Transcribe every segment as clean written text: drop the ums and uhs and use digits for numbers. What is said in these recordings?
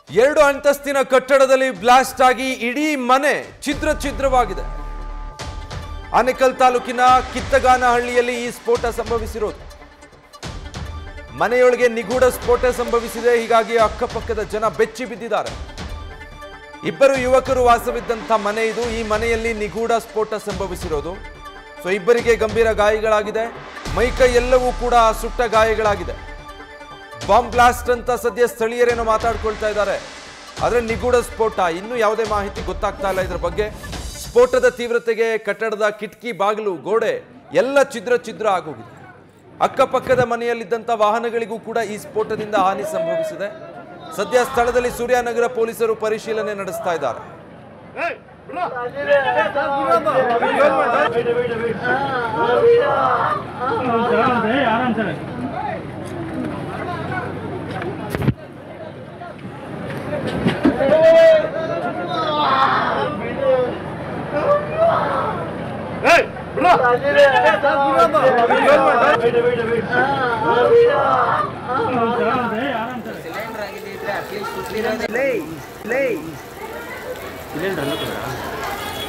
ಎರಡು ಅಂತಸ್ತಿನ ಕಟ್ಟಡದಲ್ಲಿ ಬ್ಲಾಸ್ಟ್ ಆಗಿ ಇಡೀ ಮನೆ ಛಿದ್ರ ಛಿದ್ರವಾಗಿದೆ. ಆನೇಕಲ್ ತಾಲೂಕಿನ ಕಿತ್ತಗಾನಹಳ್ಳಿಯಲ್ಲಿ ಈ ಸ್ಫೋಟ ಸಂಭವಿಸಿರೋದು. ಮನೆಯೊಳಗೆ ನಿಗೂಢ ಸ್ಫೋಟ ಸಂಭವಿಸಿದೆ. ಹೀಗಾಗಿ ಅಕ್ಕಪಕ್ಕದ ಜನ ಬೆಚ್ಚಿ ಬಿದ್ದಿದ್ದಾರೆ. ಇಬ್ಬರು ಯುವಕರು ವಾಸವಿದ್ದಂಥ ಮನೆ ಇದು. ಈ ಮನೆಯಲ್ಲಿ ನಿಗೂಢ ಸ್ಫೋಟ ಸಂಭವಿಸಿರೋದು. ಸೊ ಇಬ್ಬರಿಗೆ ಗಂಭೀರ ಗಾಯಗಳಾಗಿದೆ. ಮೈಕೈ ಎಲ್ಲವೂ ಕೂಡ ಸುಟ್ಟ ಗಾಯಗಳಾಗಿದೆ. ಬಾಂಬ್ ಬ್ಲಾಸ್ಟ್ ಅಂತ ಸದ್ಯ ಸ್ಥಳೀಯರೇನೋ ಮಾತಾಡ್ಕೊಳ್ತಾ ಇದ್ದಾರೆ. ಆದರೆ ನಿಗೂಢ ಸ್ಫೋಟ, ಇನ್ನೂ ಯಾವುದೇ ಮಾಹಿತಿ ಗೊತ್ತಾಗ್ತಾ ಇಲ್ಲ ಇದರ ಬಗ್ಗೆ. ಸ್ಫೋಟದ ತೀವ್ರತೆಗೆ ಕಟ್ಟಡದ ಕಿಟಕಿ, ಬಾಗಿಲು, ಗೋಡೆ ಎಲ್ಲ ಛಿದ್ರ ಆಗೋಗಿದೆ. ಅಕ್ಕಪಕ್ಕದ ಮನೆಯಲ್ಲಿದ್ದಂಥ ವಾಹನಗಳಿಗೂ ಕೂಡ ಈ ಸ್ಫೋಟದಿಂದ ಹಾನಿ ಸಂಭವಿಸಿದೆ. ಸದ್ಯ ಸ್ಥಳದಲ್ಲಿ ಸೂರ್ಯನಗರ ಪೊಲೀಸರು ಪರಿಶೀಲನೆ ನಡೆಸ್ತಾ ಇದ್ದಾರೆ.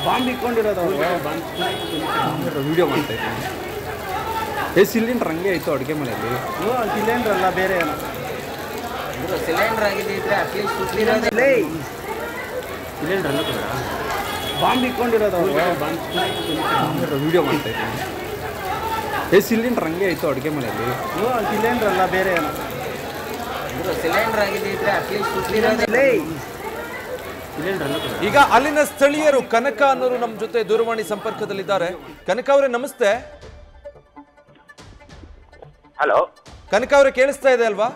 ಬಾಂಬ್ ಇಟ್ಕೊಂಡಿರೋದು ವಿಡಿಯೋ ಮಾಡ್ತಾ ಇದ್ದೀನಿ. ಸಿಲಿಂಡರ್ ಹಂಗೆ ಆಯಿತು ಅಡುಗೆ ಮನೆಯಲ್ಲಿ. ಸಿಲಿಂಡರ್ ಅಲ್ಲ, ಬೇರೆ ಏನೋ ಸಿಲಿಂಡರ್ ಆಗಿದ್ದಿದ್ರೆ ಅಟ್ಲೀಸ್ಟ್ ಸಿಲಿಂಡರ್ ಅಲ್ಲ, ಬಾಂಬ್ ಇಟ್ಕೊಂಡಿರೋದು ವಿಡಿಯೋ ಮಾಡ್ತಾ ಇದ್ದೀನಿ. ಸಿಲಿಂಡರ್ ಹಂಗೆ ಆಯಿತು ಅಡುಗೆ ಮನೆಯಲ್ಲಿ. ಸಿಲಿಂಡರ್ ಅಲ್ಲ, ಬೇರೆ ಏನೋ ಸಿಲಿಂಡರ್ ಆಗಿದ್ದಿದ್ರೆ ಅಟ್ಲೀಸ್ಟ್ ಈಗ ಅಲ್ಲಿನ ಸ್ಥಳೀಯರು ಕನಕ ಅನ್ನೋರು ನಮ್ಮ ಜೊತೆ ದೂರವಾಣಿ ಸಂಪರ್ಕದಲ್ಲಿದ್ದಾರೆ. ಕನಕ ಅವರೇ ನಮಸ್ತೆ. ಹಲೋ ಕನಕ ಅವರೇ, ಕೇಳಿಸ್ತಾ ಇದೆ ಅಲ್ವಾ?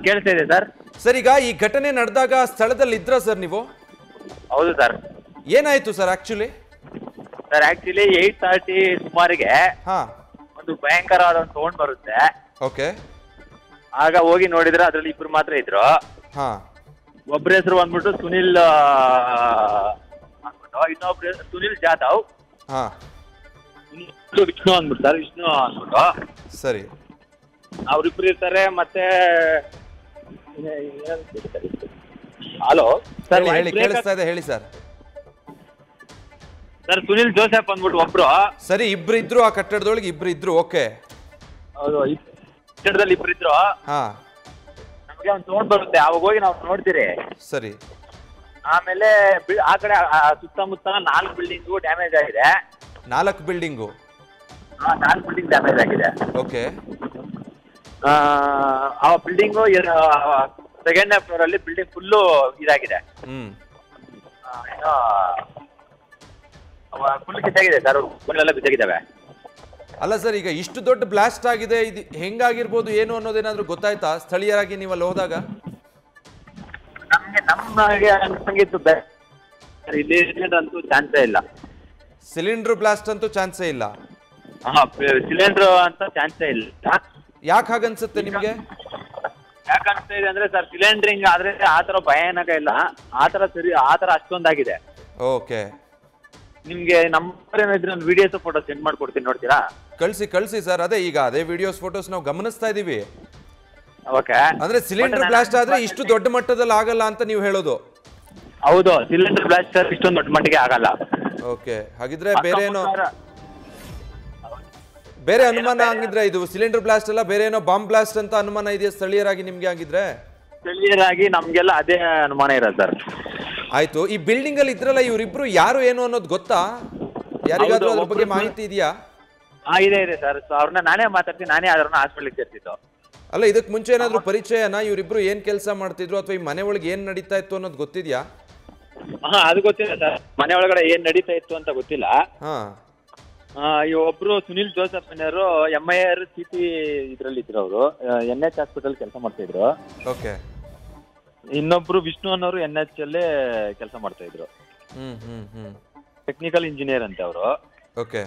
ಕೇಳ್ತಾ ಇದೆ ಸರ್. ಸರ್, ಈಗ ಈ ಘಟನೆ ನಡೆದಾಗ ಸ್ಥಳದಲ್ಲಿ ಇದ್ರ ಸರ್ ನೀವು? ಹೌದು ಸರ್. ಏನಾಯ್ತು ಸರ್ ಆಕ್ಚುಲಿ? ಸರ್ ಆಕ್ಚುಲಿ 8:30 ಸುಮಾರಿಗೆ ಒಂದು ಭಯಂಕರವಾದ ಒಂದು ಸೌಂಡ್ ಬರುತ್ತೆ. ಓಕೆ. ಆಗ ಹೋಗಿ ನೋಡಿದ್ರೆ ಅದ್ರಲ್ಲಿ ಇಬ್ರು ಮಾತ್ರ ಇದ್ರು. ಒಬ್ಬರ ಹೆಸರು ಬಂದ್ಬಿಟ್ಟು ಸುನಿಲ್ ಅಂದ್ಬಿಟ್ಟು, ಇನ್ನೊಬ್ರು ಸುನಿಲ್ ಜಾಧವ್, ವಿಷ್ಣು ಅಂದ್ಬಿಟ್ಟು ಸರ್, ವಿಷ್ಣು ಅಂದ್ಬಿಟ್ಟು. ಸರಿ, ಅವ್ರಿಬ್ರು ಇರ್ತಾರೆ. ಮತ್ತೆ ಹಲೋ ಸರ್, ಕೇಳಿಸ್ತಾ ಇದೆ, ಹೇಳಿ ಸರ್. ಸರ್ ಸುನಿಲ್ ಜೋಸೆಫ್ ಅಂದ್ಬಿಟ್ಟು ಒಬ್ರು. ಸರಿ, ಇಬ್ರು ಇದ್ರು ಆ ಕಟ್ಟಡದೊಳಗೆ, ಇಬ್ರು ಇದ್ರು. ಓಕೆ. ಹೌದು, ಕಟ್ಟಡದಲ್ಲಿ ಇಬ್ರು ಇದ್ರು. ನಮಗೆ ಒಂದು ಸೌಂಡ್ ಬರುತ್ತೆ, ಅವಾಗ ಹೋಗಿ ನಾವು ನೋಡ್ತೀರಿ. ಸರಿ. ಆಮೇಲೆ ಆ ಕಡೆ ಸುತ್ತಮುತ್ತ 4 ಬಿಲ್ಡಿಂಗು ಡ್ಯಾಮೇಜ್ ಆಗಿದೆ. 4 ಬಿಲ್ಡಿಂಗು? 4 ಬಿಲ್ಡಿಂಗ್ ಡ್ಯಾಮೇಜ್ ಆಗಿದೆ. ಓಕೆ. ಆ ಬಿಲ್ಡಿಂಗು ಸೆಕೆಂಡ್ ಫ್ಲೋರ್ ಅಲ್ಲಿ ಬಿಲ್ಡಿಂಗ್ ಫುಲ್ಲು ಇದಾಗಿದೆ. ಫುಲ್ ಬಿದ್ದಾಗಿದೆ ಸರ್, ಫುಲ್ಲೆಲ್ಲ ಬಿದ್ದಾಗಿದ್ದಾವೆ. ಅಲ್ಲ ಸರ್, ಈಗ ಇಷ್ಟು ದೊಡ್ಡ ಬ್ಲಾಸ್ಟ್ ಆಗಿದೆ, ಇದು ಹೆಂಗಾಗಿರ್ಬೋದು ಏನು ಅನ್ನೋದೇನಾದ್ರೂ ಗೊತ್ತಾಯ್ತಾ ಸ್ಥಳೀಯರಾಗಿ ನೀವು ಅಲ್ಲಿ ಹೋದಾಗ? ನಮಗೆ ಅನ್ಸಂಗಿತ್ತು, ಇಲ್ಲಿ ಅಂತೂ ಚಾನ್ಸೇ ಇಲ್ಲ. ಸಿಲಿಂಡರ್ ಬ್ಲಾಸ್ಟ್ ಅಂತೂ ಚಾನ್ಸೇ ಇಲ್ಲ. ಸಿಲಿಂಡರ್ ಅಂತ ಚಾನ್ಸೇ ಇಲ್ಲ. ಯಾಕೆ ಹಾಗನ್ಸುತ್ತೆ ನಿಮ್ಗೆ? ಯಾಕನ್ಸ್ತಾ ಇದೆ ಅಂದ್ರೆ ಸರ್, ಸಿಲಿಂಡ್ರಿಂಗ್ ಆದ್ರೆ ಆತರ ಭಯಾನಕ ಇಲ್ಲ, ಆತರ ಅಷ್ಟೊಂದಾಗಿದೆ. ಓಕೆ. ನಿಮ್ಗೆ ನಂಬರ್ ಏನಾದ್ರೆ ಒಂದು ವಿಡಿಯೋಸ್ ಫೋಟೋ ಸೆಂಡ್ ಮಾಡ್ಕೊಡ್ತೀನಿ, ನೋಡ್ತೀರಾ? ಕಳ್ಸಿ ಸರ್. ಅದೇ ವಿಡಿಯೋಸ್ ಫೋಟೋಸ್ ನಾವು ಗಮನಿಸ್ತಾ ಇದೀವಿ. ಓಕೆ. ಅಂದ್ರೆ ಸಿಲಿಂಡರ್ ಬ್ಲಾಸ್ಟ್ ಆದ್ರೆ ಇಷ್ಟು ದೊಡ್ಡ ಮಟ್ಟದಲ್ಲಿ ಆಗಲ್ಲ ಅಂತ ನೀವು ಹೇಳೋದು? ಹೌದು, ಸಿಲಿಂಡರ್ ಬ್ಲಾಸ್ಟ್ ಸರ್ ಇಷ್ಟೊಂದು ದೊಡ್ಡ ಮಟ್ಟಿಗೆ ಆಗಲ್ಲ. ಓಕೆ. ಹಾಗಿದ್ರೆ ಬೇರೆ ಅನುಮಾನ ಹಂಗಿದ್ರೆ ಇದು ಸಿಲಿಂಡರ್ ಬ್ಲಾಸ್ಟ್ ಅಲ್ಲ, ಬೇರೆ ಏನೋ ಬಾಂಬ್ ಬ್ಲಾಸ್ಟ್ ಅಂತ ಅನುಮಾನ ಇದೆಯಾ ಸ್ಥಳೀಯರಾಗಿ ನಿಮ್ಗೆ? ಆಗಿದ್ರೆ ಸ್ಥಳೀಯರಾಗಿ ನಮ್ಗೆಲ್ಲ ಅದೇ ಅನುಮಾನ ಇರೋದು ಸರ್. ಆಯ್ತು. ಈ ಬಿಲ್ಡಿಂಗ್ ಅಲ್ಲಿ ಇದ್ರಲ್ಲ, ಇವರಿಬ್ರು ಯಾರು ಏನು ಅನ್ನೋದು ಗೊತ್ತಾ? ಯಾರಿಗಾದ್ರೂ ಅದ್ರ ಬಗ್ಗೆ ಮಾಹಿತಿ ಇದೆಯಾ? ಇದೆ ಸರ್, ಅವ್ರನ್ನ ನಾನೇ ಮಾತಾಡ್ತೀನಿ, ನಾನೇ ಅವ್ರನ್ನ ಹಾಸ್ಪಿಟಲ್ಗೆ ಸೇರ್ತಿದ್ದು. ಅಲ್ಲ, ಇದಕ್ ಮುಂಚೆ ಏನಾದ್ರು ಪರಿಚಯನಾ? ಇವರಿಬ್ರು ಏನ್ ಕೆಲಸ ಮಾಡ್ತಿದ್ರು ಅಥವಾ ಈ ಮನೆ ಒಳಗೆ ಏನ್ ನಡೀತಾ ಇತ್ತು ಅನ್ನೋದು ಗೊತ್ತಿದ್ಯಾ? ಅದು ಗೊತ್ತಿಲ್ಲ ಸರ್, ಮನೆ ಒಳಗಡೆ ಏನ್ ನಡೀತಾ ಇತ್ತು ಅಂತ ಗೊತ್ತಿಲ್ಲ. ಒಬ್ರು ಸುನಿಲ್ ಜೋಸೆಫ್ ಅನ್ನೋರು MIR CP ಇದ್ರಲ್ಲಿ ಇದ್ರು, ಅವರು NH ಹಾಸ್ಪಿಟಲ್ ಕೆಲಸ ಮಾಡ್ತಾ ಇದ್ರು. ಓಕೆ. ಇನ್ನೊಬ್ರು ವಿಷ್ಣು ಅನ್ನೋರು NH ಅಲ್ಲೇ ಕೆಲಸ ಮಾಡ್ತಾ ಇದ್ರು. ಟೆಕ್ನಿಕಲ್ ಇಂಜಿನಿಯರ್ ಅಂತ ಅವರು. ಓಕೆ.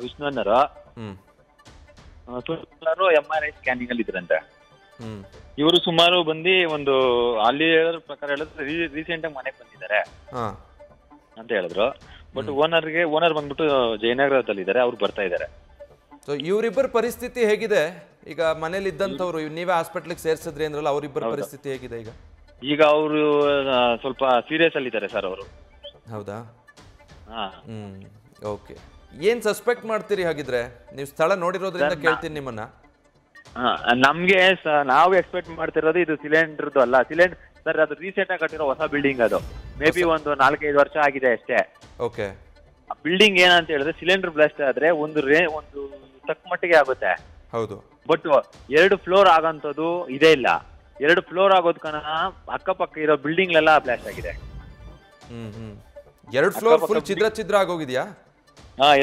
ವಿಷ್ಣು ಅನ್ನೋರು MRI ಸ್ಕ್ಯಾನಿಂಗ್ ಅಲ್ಲಿ ಇದ್ರಂತೆ. ಇವರು ಸುಮಾರು ಬಂದು ಒಂದು ಅಲ್ಲಿ ಹೇಳೋದ್ರ ಪ್ರಕಾರ ಹೇಳಿದ್ರೆ ರೀಸೆಂಟ್ ಆಗಿ ಮನೆಗೆ ಬಂದಿದ್ದಾರೆ ಅಂತ ಹೇಳಿದ್ರು. ಬಟ್ ಓನರ್ ಬಂದ್ಬಿಟ್ಟು ಜಯನಗರದಲ್ಲಿ ಇದ್ದಾರೆ, ಅವ್ರು ಬರ್ತಾ ಇದ್ದಾರೆ. ಸೊ ಇವರಿಬ್ಬರ ಪರಿಸ್ಥಿತಿ ಹೇಗಿದೆ? ಈಗ ಮನೇಲಿ ಇದ್ದಂಥವ್ರು ನೀವೇ ಹಾಸ್ಪಿಟ್ಲಿಗೆ ಸೇರಿಸಿದ್ರಿ ಅಂದ್ರಲ್ಲ ಅವರಿಬ್ಬರ ಪರಿಸ್ಥಿತಿ ಹೇಗಿದೆ ಈಗ? ಈಗ ಅವರು ಸ್ವಲ್ಪ ಸೀರಿಯಸ್ ಅಲ್ಲಿದ್ದಾರೆ ಸರ್ ಅವರು. ಹೌದಾ? ಹಾ. ಓಕೆ. ಏನ್ ಸಸ್ಪೆಕ್ಟ್ ಮಾಡ್ತೀರಿ ಹಾಗಿದ್ರೆ? ನೀವು ಸ್ಥಳ ನೋಡಿರೋದ್ರಿಂದ ಕೇಳ್ತೀನಿ ನಿಮ್ಮನ್ನ. ನಮ್ಗೆ ನಾವು ಎಕ್ಸ್ಪೆಕ್ಟ್ ಮಾಡ್ತಿರೋದು ಇದು ಸಿಲಿಂಡರ್ದು ಅಲ್ಲ. ಸಿಲಿಂಡರ್ ಸರ್ ಅದು ರೀಸೆಂಟ್ ಆಗಿ ಕಟ್ಟಿರೋ ಹೊಸ ಬಿಲ್ಡಿಂಗ್ ಅದು. ಮೇ ಬಿ ಒಂದು 4-5 ವರ್ಷ ಆಗಿದೆ ಅಷ್ಟೇ. ಓಕೆ. ಬಿಲ್ಡಿಂಗ್ ಏನಂತ ಹೇಳಿದ್ರೆ ಸಿಲಿಂಡರ್ ಬ್ಲಾಸ್ಟ್ ಆದ್ರೆ ಒಂದು ತಕ್ಕ ಮಟ್ಟಿಗೆ ಆಗುತ್ತೆ. ಹೌದು. ಬಟ್ 2 ಫ್ಲೋರ್ ಆಗಂತದ್ದು ಇದೇ ಇಲ್ಲ. 2 ಫ್ಲೋರ್ ಆಗೋದ್ಕನ ಅಕ್ಕಪಕ್ಕ ಇರೋ ಬಿಲ್ಡಿಂಗ್ ಎಲ್ಲ ಬ್ಲಾಸ್ಟ್ ಆಗಿದೆ. 2 ಫ್ಲೋರ್ ಫುಲ್ ಛಿದ್ರ ಆಗೋಗಿದ್ಯಾ?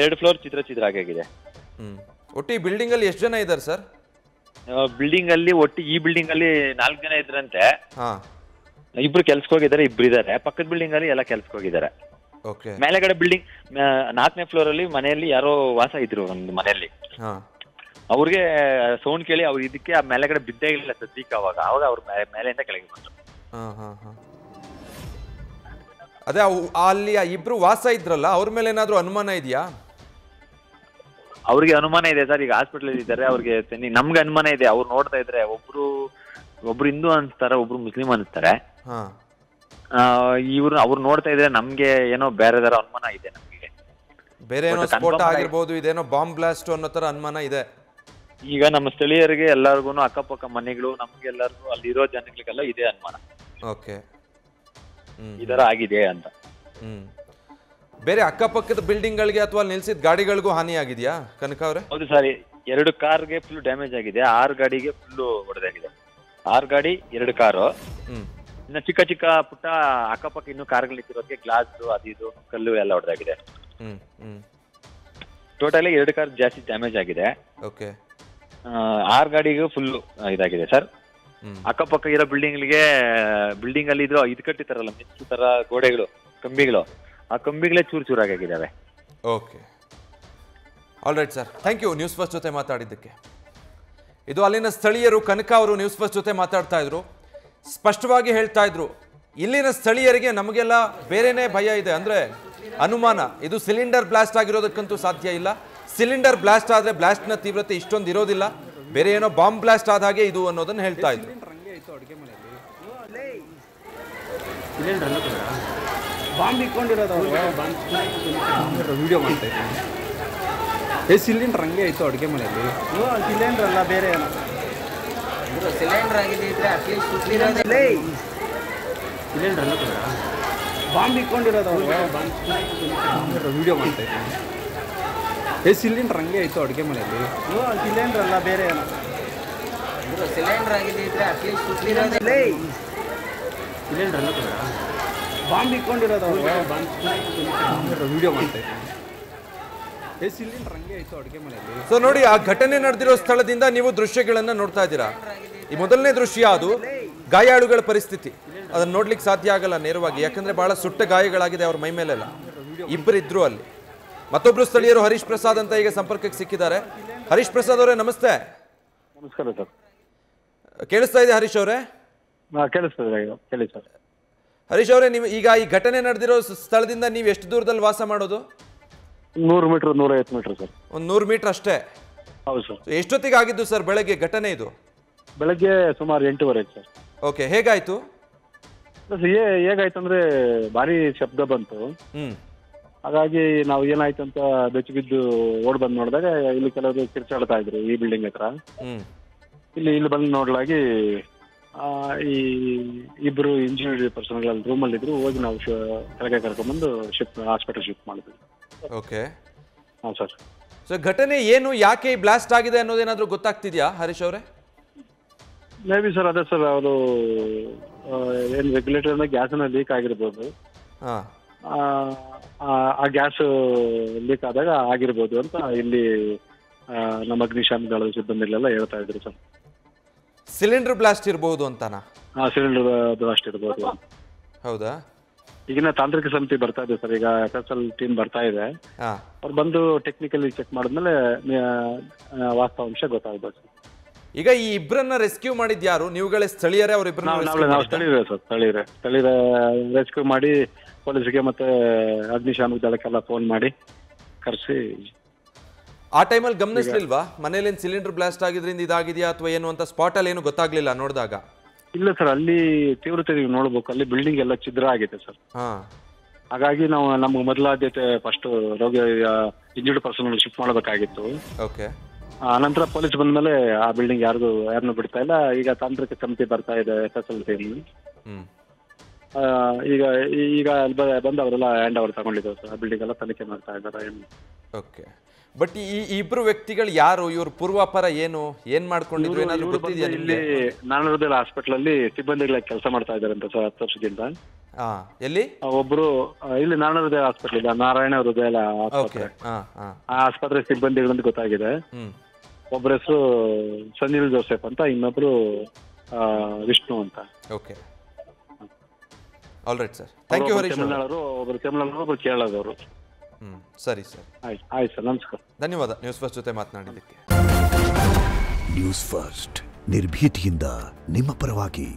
2 ಫ್ಲೋರ್ ಛಿದ್ರ ಆಗಿದೆ. ಒಟ್ಟು ಈ ಬಿಲ್ಡಿಂಗ್ ಅಲ್ಲಿ ಎಷ್ಟು ಜನ ಇದ್ದಾರೆ ಸರ್? ಬಿಲ್ಡಿಂಗ್ ಅಲ್ಲಿ ಒಟ್ಟು ಈ ಬಿಲ್ಡಿಂಗ್ ಅಲ್ಲಿ 4 ಜನ ಇದ್ರಂತೆ. ಹಾ. 2 ಕೆಲ್ಸಕ್ಕೆ ಹೋಗಿದ್ದಾರೆ, 2 ಇದ್ದಾರೆ. ಪಕ್ಕದ ಬಿಲ್ಡಿಂಗ್ ಅಲ್ಲಿ ಎಲ್ಲ ಕೆಲ್ಸಕ್ಕೆ ಹೋಗಿದ್ದಾರೆ. ಓಕೆ. ಮೇಲೆಗಡೆ ಬಿಲ್ಡಿಂಗ್ 4ನೇ ಫ್ಲೋರ್ ಅಲ್ಲಿ ಮನೆಯಲ್ಲಿ ಯಾರೋ ವಾಸ ಇದ್ರು ಒಂದು ಮನೆಯಲ್ಲಿ. ಅವ್ರಿಗೆ ಸೌಂಡ್ ಕೇಳಿ ಅವ್ರು ಇದಕ್ಕೆ ಆ ಮೇಲೆಗಡೆ ಬಿದ್ದೇ ಇಲ್ಲ ಸದ್ಯಕ್ಕೆ. ಅವಾಗ ಅವ್ರ ಮೇಲೆಯಿಂದ ಕೆಳಗೆ ಬಂದ್ರು. ಅದೇ ಅಲ್ಲಿ ಇಬ್ರು ವಾಸ ಇದ್ರಲ್ಲ ಅವ್ರ ಮೇಲೆ ಏನಾದ್ರು ಅನುಮಾನ ಇದೆಯಾ? ಅವ್ರಿಗೆ ಅನುಮಾನ ಇದೆ ಸರ್. ಈಗ ಹಾಸ್ಪಿಟಲ್ ಇದ್ದಾರೆ. ಅವ್ರಿಗೆ ನಮ್ಗೆ ಅನುಮಾನ ಇದೆ. ಅವ್ರು ನೋಡ್ತಾ ಇದ್ರೆ ಒಬ್ರು ಹಿಂದೂ ಅನ್ಸ್ತಾರೆ, ಒಬ್ರು ಮುಸ್ಲಿಂ ಅನ್ಸ್ತಾರೆ. ಅವ್ರು ನೋಡ್ತಾ ಇದ್ರೆ ನಮ್ಗೆ ಏನೋ ಬೇರೆದಾರ ಅನುಮಾನ ಇದೆ. ನಮ್ಗೆ ಬೇರೆ ಏನೋ ಸ್ಫೋಟ ಆಗಿರ್ಬೋದು, ಇದೇನೋ ಬಾಂಬ್ ಬ್ಲಾಸ್ಟ್ ಅನ್ನೋ ತರ ಅನುಮಾನ ಇದೆ. ಈಗ ನಮ್ಮ ಸ್ಥಳೀಯರಿಗೆ ಎಲ್ಲರಿಗೂ ಅಕ್ಕಪಕ್ಕ ಮನೆಗಳು ನಮ್ಗೆಲ್ಲರಿಗೂ ಅಲ್ಲಿರೋ ಜನಗಳಿಗೆಲ್ಲ ಇದೆ ಅನುಮಾನ. ಓಕೆ. ಇದರ ಆಗಿದೆ ಅಂತ. ಬೇರೆ ಅಕ್ಕಪಕ್ಕದ ಬಿಲ್ಡಿಂಗ್ ಗಳಿಗೆ ಅಥವಾ ನಿಲ್ಸಿದ ಗಾಡಿಗಳಿಗೂ ಹಾನಿ ಆಗಿದೆಯಾ ಕನಕ ಅವರೇ? ಹೌದು ಸರ್. 2 ಕಾರ್ಗೆ ಫುಲ್ ಡ್ಯಾಮೇಜ್ ಆಗಿದೆ. 6 ಗಾಡಿಗೆ ಫುಲ್ ಹೊಡೆದಾಗಿದೆ. 6 ಗಾಡಿ 2 ಕಾರು. ಇನ್ನು ಚಿಕ್ಕ ಪುಟ್ಟ ಅಕ್ಕಪಕ್ಕ ಇನ್ನು ಕಾರ್ಗಳು ನಿಂತಿರೋದಕ್ಕೆ ಗ್ಲಾಸ್ ಅದು ಇದು ಕಲ್ಲು ಎಲ್ಲ ಹೊಡೆದಾಗಿದೆ. ಟೋಟಲಿ 2 ಕಾರ್ ಜಾಸ್ತಿ ಡ್ಯಾಮೇಜ್ ಆಗಿದೆ. ಓಕೆ. 6 ಗಾಡಿಗೂ ಫುಲ್ ಇದಾಗಿದೆ ಸರ್. ಅಕ್ಕಪಕ್ಕ ಇರೋ ಬಿಲ್ಡಿಂಗ್ ಅಲ್ಲಿ ಇದ್ರು ಇದು ಕಟ್ಟಿತಾರಲ್ಲ ಮಿಕ್ಸ್ ತರ ಗೋಡೆಗಳು, ಕಂಬಿಗಳು, ಆ ಕಂಬಿಗಳೇ ಚೂರಾಗಿದ್ದಾವೆ. Okay. All right sir, thank you news first ಜೊತೆ ಮಾತಾಡಿದ್ದಕ್ಕೆ. ಇದು ಅಲ್ಲಿನ ಸ್ಥಳೀಯರು. ಕನಕ ಅವರು ನ್ಯೂಸ್ ಫಸ್ಟ್ ಜೊತೆ ಮಾತಾಡ್ತಾ ಇದ್ರು. ಸ್ಪಷ್ಟವಾಗಿ ಹೇಳ್ತಾ ಇದ್ರು, ಇಲ್ಲಿನ ಸ್ಥಳೀಯರಿಗೆ ನಮಗೆಲ್ಲ ಬೇರೆನೇ ಭಯ ಇದೆ, ಅಂದ್ರೆ ಅನುಮಾನ. ಇದು ಸಿಲಿಂಡರ್ ಬ್ಲಾಸ್ಟ್ ಆಗಿರೋದಕ್ಕಂತೂ ಸಾಧ್ಯ ಇಲ್ಲ. ಸಿಲಿಂಡರ್ ಬ್ಲಾಸ್ಟ್ ಆದ್ರೆ ಬ್ಲಾಸ್ಟ್ನ ತೀವ್ರತೆ ಇಷ್ಟೊಂದು ಇರೋದಿಲ್ಲ. ಬೇರೆ ಏನೋ ಬಾಂಬ್ ಬ್ಲಾಸ್ಟ್ ಆದ ಹಾಗೆ ಇದು ಅನ್ನೋದನ್ನ ಹೇಳ್ತಾ ಇದ್ರು. ಬಾಂಬ್ ಇಟ್ಕೊಂಡಿರೋದು ವಿಡಿಯೋ ಮಾಡ್ತಾ ಇದ್ದೀನಿ. ಸಿಲಿಂಡರ್ ಹಂಗೆ ಆಯ್ತು ಅಡುಗೆ ಮನೆಯಲ್ಲಿ. ಸಿಲಿಂಡರ್ ಅಲ್ಲ, ಬೇರೆ ಏನೋ ಸಿಲಿಂಡರ್ ಆಗಿದ್ರೆ ಅಟ್ಲೀಸ್ಟ್ ಸಿಲಿಂಡರ್ ಅಲ್ಲ, ಬಾಂಬ್ ಇಟ್ಕೊಂಡಿರೋದು ವಿಡಿಯೋ ಮಾಡ್ತಾ ಇದ್ದೀನಿ. ಸಿಲಿಂಡರ್ ಹಂಗೆ ಆಯ್ತು ಅಡುಗೆ ಮನೆಯಲ್ಲಿ. ಸಿಲಿಂಡರ್ ಅಲ್ಲ, ಬೇರೆ ಏನೋ ಸಿಲಿಂಡರ್ ಆಗಿದ್ರೆ ಅಟ್ಲೀಸ್ಟ್ ಸಿಲಿಂಡರ್ ಅಲ್ಲ, ಬಾಂಬ್ ಇಟ್ಕೊಂಡಿರೋದು ವಿಡಿಯೋ ಮಾಡ್ತಾ ಇದ್ದೀನಿ. ಸಿಲಿಂಡರ್ ಹಂಗೆ ಆಯ್ತು ಅಡುಗೆ ಮನೆಯಲ್ಲಿ. ಸೊ ನೋಡಿ, ಆ ಘಟನೆ ನಡೆದಿರೋ ಸ್ಥಳದಿಂದ ನೀವು ದೃಶ್ಯಗಳನ್ನ ನೋಡ್ತಾ ಇದ್ದೀರಾ. ಈ ಮೊದಲನೇ ದೃಶ್ಯ ಅದು ಗಾಯಾಳುಗಳ ಪರಿಸ್ಥಿತಿ. ಅದನ್ನ ನೋಡ್ಲಿಕ್ಕೆ ಸಾಧ್ಯ ಆಗಲ್ಲ ನೇರವಾಗಿ, ಯಾಕಂದ್ರೆ ಬಹಳ ಸುಟ್ಟ ಗಾಯಗಳಾಗಿದೆ ಅವ್ರ ಮೈ ಮೇಲೆಲ್ಲ. ಇಬ್ಬರಿದ್ರು ಅಲ್ಲಿ. ಮತ್ತೊಬ್ರು ಸ್ಥಳೀಯರು ಹರೀಶ್ ಪ್ರಸಾದ್ ಅಂತ ಈಗ ಸಂಪರ್ಕಕ್ಕೆ ಸಿಕ್ಕಿದ್ದಾರೆ. ಹರೀಶ್ ಪ್ರಸಾದ್ ಅವರೇ ನಮಸ್ತೆ. ನಮಸ್ಕಾರ ಸರ್. ಕೇಳಿಸ್ತಾ ಇದೆ ಹರೀಶ್ ಅವರೇ? ಕೇಳಿಸ್ತದೆ, ಕೇಳಿ ಸರ್. ಹರೀಶ್ ಅವರೇ, ನೀವು ಈಗ ಈ ಘಟನೆ ನಡೆದಿರೋ ಸ್ಥಳದಿಂದ ನೀವು ಎಷ್ಟು ದೂರದಲ್ಲಿ ವಾಸ ಮಾಡೋದು? 100 ಮೀಟರ್ 150 ಮೀಟರ್ ಸರ್. ಒಂದು 100 ಮೀಟರ್ ಅಷ್ಟೇ? ಹೌದು ಸರ್. ಎಷ್ಟೊತ್ತಿಗೆ ಆಗಿದ್ದು ಸರ್ ಬೆಳಗ್ಗೆ ಘಟನೆ ಇದು? ಬೆಳಗ್ಗೆ ಸುಮಾರು 8:15 ಸರ್. ಓಕೆ, ಹೇಗಾಯ್ತು? ಹೇಗಾಯ್ತು ಅಂದ್ರೆ ಭಾರಿ ಶಬ್ದ ಬಂತು. ಹಾಗಾಗಿ ನಾವು ಏನಾಯ್ತು ಅಂತ ಬೆಚ್ಚ ಬಿದ್ದು ಓಡ್ ಬಂದು ನೋಡಿದಾಗ ಇಲ್ಲಿ ಕೆಲವರು ಕಿರ್ಚಾಡ್ತಾ ಇದ್ರು ಈ ಬಿಲ್ಡಿಂಗ್ ಹತ್ರ. ಇಲ್ಲಿ ಬಂದು ನೋಡ್ಲಾಗಿ ಈ ಇಬ್ರು ಇಂಜೂರ್ಡ್ ಪರ್ಸನ್ ರೂಮಲ್ಲಿ ಇದ್ರು. ಹೋಗಿ ನಾವು ಕೆಳಗೆ ಕರ್ಕೊಂಡ್ಬಂದು ಹಾಸ್ಪಿಟಲ್ ಶಿಫ್ಟ್ ಮಾಡಿದ್ವಿ. ಓಕೆ. ಹಾಂ ಸರ್. ಸೊ ಘಟನೆ ಏನು, ಯಾಕೆ ಬ್ಲಾಸ್ಟ್ ಆಗಿದೆ ಅನ್ನೋದೇನಾದ್ರೂ ಗೊತ್ತಾಗ್ತಿದ್ಯಾ ಹರೀಶ್ ಅವರೇ? ಮೇ ಬಿ ಸರ್, ಅದೇ ಸರ್, ಅವರು ಏನು ರೆಗ್ಯುಲೇಟರ್ ಗ್ಯಾಸ್ನ ಲೀಕ್ ಆಗಿರ್ಬೋದು. ಆ ಗ್ಯಾಸ್ ಲೀಕ್ ಆದಾಗ ಆಗಿರ್ಬೋದು ಅಂತ ಇಲ್ಲಿ ನಮ್ಮ ಅಗ್ನಿಶಾಮಕ ದಳದ ಸಿಬ್ಬಂದಿಗಳೆಲ್ಲ ಹೇಳ್ತಾ ಇದ್ರು ಸರ್. ಸಿಲಿಂಡರ್ ಬ್ಲಾಸ್ಟ್ ಇರಬಹುದು ಅಂತಾನಾ? ಸಿಲಿಂಡರ್ ಬ್ಲಾಸ್ಟ್ ಇರ್ಬೋದು. ಹೌದಾ? ಈಗಿನ ತಾಂತ್ರಿಕ ಸಮಿತಿ ಬರ್ತಾ ಇದೆ ಸರ್. ಈಗ FSL ಟೀಮ್ ಬರ್ತಾ ಇದೆ. ಅವ್ರು ಬಂದು ಟೆಕ್ನಿಕಲಿ ಚೆಕ್ ಮಾಡಿದ್ಮೇಲೆ ವಾಸ್ತವಾಂಶ ಗೊತ್ತಾಗ್ಬೋದು. ಈಗ ಈ ಇಬ್ಬರನ್ನ ರೆಸ್ಕ್ಯೂ ಮಾಡಿದ್ ಯಾರು? ನೀವುಗಳೇ ಸ್ಥಳೀಯರೇ? ಅವರಿಬ್ಬರನ್ನ ನಾವು ಸ್ಥಳೀಯರೇ ಸರ್. ಸ್ಥಳೀಯರ ರೆಸ್ಕ್ಯೂ ಮಾಡಿ ಪೊಲೀಸ್ಗೆ ಮತ್ತೆ ಅಗ್ನಿಶಾಮಕ ದಳಕ್ಕೆಲ್ಲ ಫೋನ್ ಮಾಡಿ ಕರೆಸಿ. ಆ ಟೈಮಲ್ಲಿ ಗಮನಿಸ್ಲಿಲ್ವಾ ಮನೇಲೇನು ಸಿಲಿಂಡರ್ ಬ್ಲಾಸ್ಟ್ ಆಗಿದ್ರಿಂದ ಇದಾಗಿದೆಯಾ ಅಥವಾ ಏನು ಅಂತ ಸ್ಪಾಟಲ್ಲಿ ಏನು ಗೊತ್ತಾಗ್ಲಿಲ್ಲ ನೋಡಿದಾಗ? ಇಲ್ಲ ಸರ್, ಅಲ್ಲಿ ತೀವ್ರತೆ ನೀವು ನೋಡ್ಬೇಕು, ಅಲ್ಲಿ ಬಿಲ್ಡಿಂಗ್ ಎಲ್ಲ ಛಿದ್ರ ಆಗಿದೆ ಸರ್. ಹಾಗಾಗಿ ನಾವು ನಮ್ಗೆ ಮೊದಲ ಆದ್ಯತೆ ಫಸ್ಟ್ ರೋಗಿ ಇಂಜರ್ಡ್ ಪರ್ಸನ್ ಶಿಫ್ಟ್ ಮಾಡಬೇಕಾಗಿತ್ತು. ಓಕೆ. ಆನಂತರ ಪೊಲೀಸ್ ಬಂದ್ಮೇಲೆ ಆ ಬಿಲ್ಡಿಂಗ್ ಯಾರನ್ನೂ ಬಿಡ್ತಾ ಇಲ್ಲ. ಈಗ ತಾಂತ್ರಿಕ ಸಮಿತಿ ಬರ್ತಾ ಇದೆ SSLC. ಈಗ ಈಗ ಬಂದು ಅವರೆಲ್ಲ ಹ್ಯಾಂಡ್ ಓವರ್ ತಗೊಂಡಿದ್ದಾರೆ ಸರ್. ಆ ಬಿಲ್ಡಿಂಗ್ ಎಲ್ಲ ತನಿಖೆ ಮಾಡ್ತಾ ಇದ್ದಾರೆ. ಓಕೆ. ಬಟ್ ಈ ಇಬ್ರು ವ್ಯಕ್ತಿಗಳು ಯಾರು? ಇವ್ರ ಪೂರ್ವಾಪರ ಏನ್ ಮಾಡ್ಕೊಂಡಿದ್ರು ಏನಾದ್ರು ಗೊತ್ತಿದೆಯಾ ನಿಮಗೆ? ಇಲ್ಲಿ ನಾರಾಯಣ ಹಾಸ್ಪಿಟಲ್ ಅಲ್ಲಿ ಸಿಬ್ಬಂದಿಗಳ ಕೆಲಸ ಮಾಡ್ತಾ ಇದ್ದಾರೆ ಅಂತ ಸರ್ 10 ವರ್ಷದಿಂದ. ಎಲ್ಲಿ? ಒಬ್ರು ಇಲ್ಲಿ ನಾರಾಯಣ ಹೃದಯ ಹಾಸ್ಪಿಟಲ್ ಇದೆ, ನಾರಾಯಣ ಹೃದಯ ಆಸ್ಪತ್ರೆ. ಆ ಆಸ್ಪತ್ರೆ ಸಿಬ್ಬಂದಿಗಳಂತ ಗೊತ್ತಾಗಿದೆ. ಒಬ್ಬರ ಹೆಸರು ಸನಿಲ್ ಜೋಸೆಫ್ ಅಂತ, ಇನ್ನೊಬ್ರು ವಿಷ್ಣು ಅಂತ. Okay, all right sir, thank you. ತಮಿಳ್ನಾಡವರು, ಒಬ್ರು ತಮಿಳ್ನಾಡವರು, ಒಬ್ರು ಕೇರಳದವರು. ಸರಿ ಸರ್, ಆಯ್ತು ಸರ್, ನಮಸ್ಕಾರ. ಧನ್ಯವಾದ ನ್ಯೂಸ್ ಫಸ್ಟ್ ಜೊತೆ ಮಾತನಾಡಿದ್ದಕ್ಕೆ. ನ್ಯೂಸ್ ಫಸ್ಟ್ ನಿರ್ಭೀತಿಯಿಂದ ನಿಮ್ಮ ಪರವಾಗಿ.